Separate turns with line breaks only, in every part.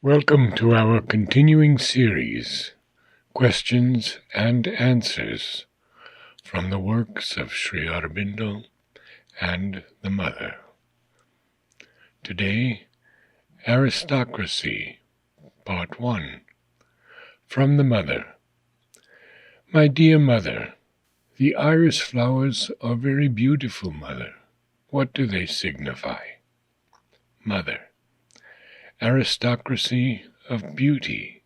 Welcome to our continuing series, Questions and Answers, from the works of Sri Aurobindo and the Mother. Today, Aristocracy, Part 1, from the Mother. My dear Mother, the iris flowers are very beautiful, Mother. What do they signify? Mother. Aristocracy of beauty.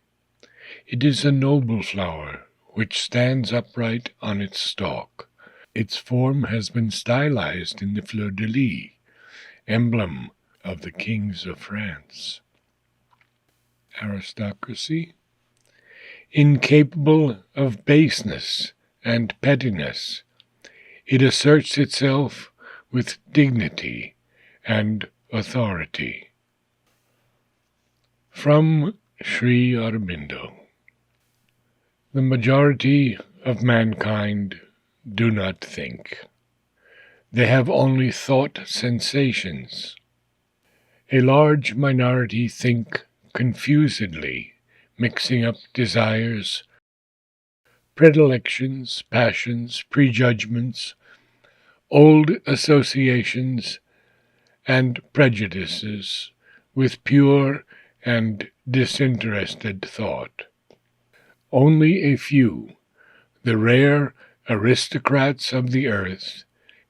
It is a noble flower which stands upright on its stalk. Its form has been stylized in the fleur-de-lis, emblem of the kings of France. Aristocracy, incapable of baseness and pettiness, it asserts itself with dignity and authority. From Sri Aurobindo. The majority of mankind do not think. They have only thought sensations. A large minority think confusedly, mixing up desires, predilections, passions, prejudgments, old associations, and prejudices with pure and disinterested thought. Only a few, the rare aristocrats of the earth,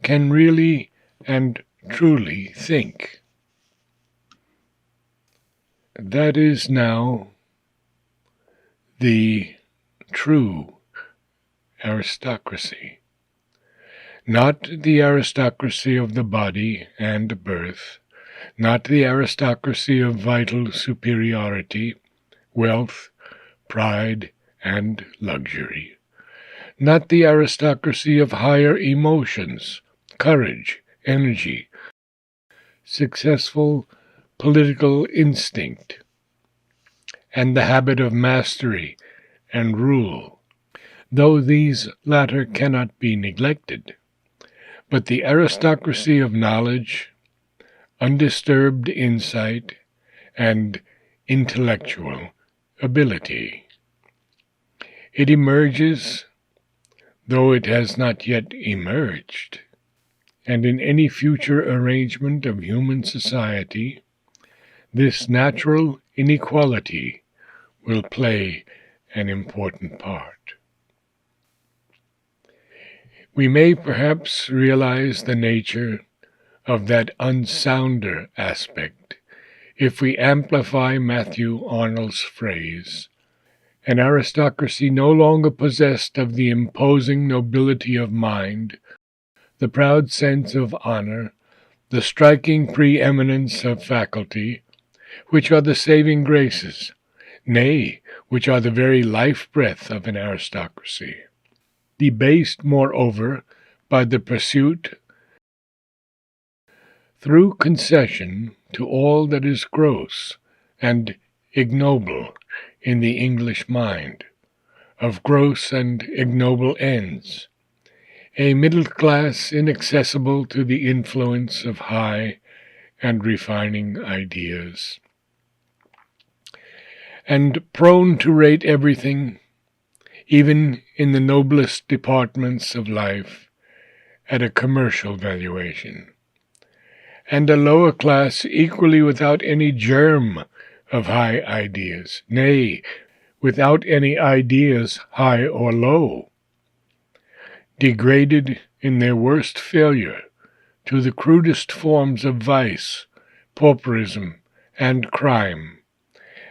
can really and truly think. That is now the true aristocracy. Not the aristocracy of the body and birth, not the aristocracy of vital superiority, wealth, pride, and luxury. Not the aristocracy of higher emotions, courage, energy, successful political instinct, and the habit of mastery and rule, though these latter cannot be neglected, but the aristocracy of knowledge, undisturbed insight, and intellectual ability. It emerges, though it has not yet emerged, and in any future arrangement of human society, this natural inequality will play an important part. We may perhaps realize the nature of that unsounder aspect if we amplify Matthew Arnold's phrase, an aristocracy no longer possessed of the imposing nobility of mind, the proud sense of honor, the striking preeminence of faculty, which are the saving graces, nay, which are the very life-breath of an aristocracy, debased, moreover, by the pursuit through concession to all that is gross and ignoble in the English mind, of gross and ignoble ends, a middle class inaccessible to the influence of high and refining ideas, and prone to rate everything, even in the noblest departments of life, at a commercial valuation, and a lower class equally without any germ of high ideas, nay, without any ideas high or low, degraded in their worst failure to the crudest forms of vice, pauperism, and crime,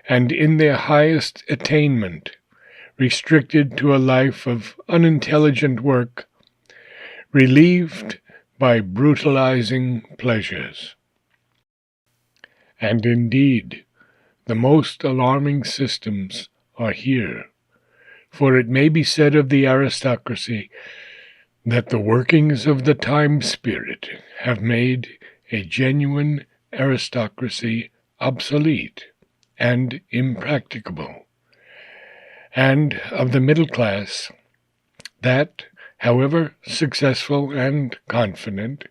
and in their highest attainment restricted to a life of unintelligent work, relieved by brutalizing pleasures. And indeed, the most alarming systems are here, for it may be said of the aristocracy that the workings of the time spirit have made a genuine aristocracy obsolete and impracticable, and of the middle class that, however successful and confident,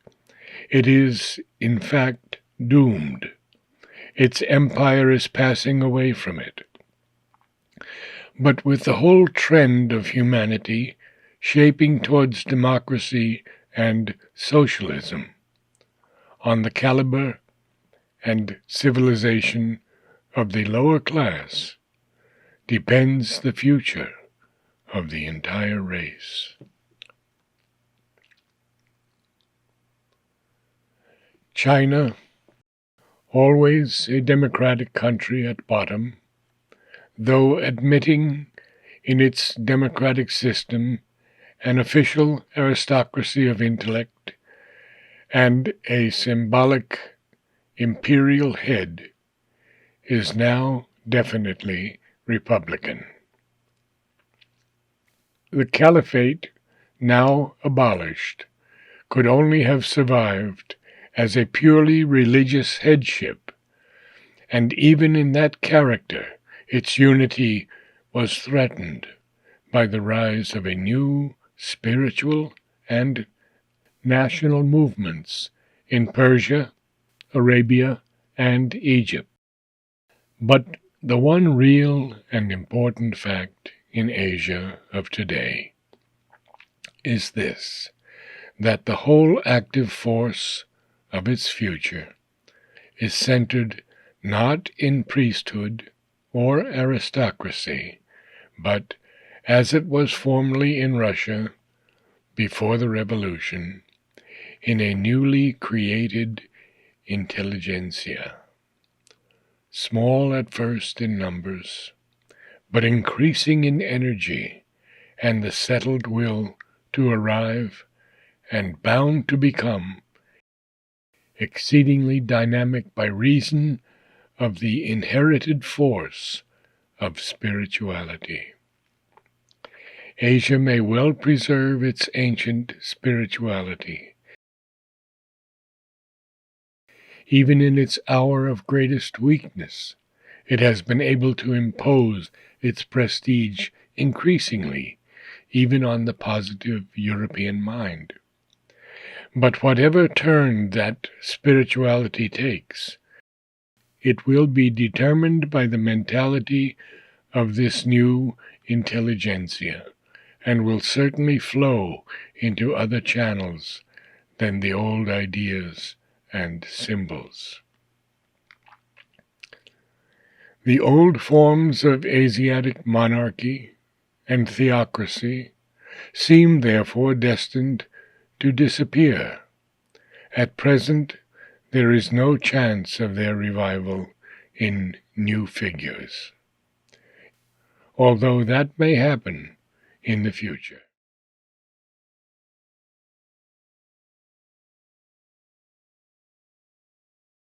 it is in fact doomed, Its empire is passing away from it. But with the whole trend of humanity shaping towards democracy and socialism, on the caliber and civilization of the lower class depends the future of the entire race. China, always a democratic country at bottom, though admitting in its democratic system an official aristocracy of intellect and a symbolic imperial head, is now definitely Republican. The caliphate, now abolished, could only have survived as a purely religious headship, and even in that character its unity was threatened by the rise of a new spiritual and national movements in Persia, Arabia, and Egypt. But the one real and important fact in Asia of today is this, that the whole active force of its future is centered not in priesthood or aristocracy, but, as it was formerly in Russia before the revolution, in a newly created intelligentsia, small at first in numbers, but increasing in energy and the settled will to arrive, and bound to become exceedingly dynamic by reason of the inherited force of spirituality. Asia may well preserve its ancient spirituality. Even in its hour of greatest weakness, it has been able to impose its prestige increasingly, even on the positive European mind. But whatever turn that spirituality takes, it will be determined by the mentality of this new intelligentsia, and will certainly flow into other channels than the old ideas and symbols. The old forms of Asiatic monarchy and theocracy seem therefore destined to disappear. At present, there is no chance of their revival in new figures, although that may happen in the future.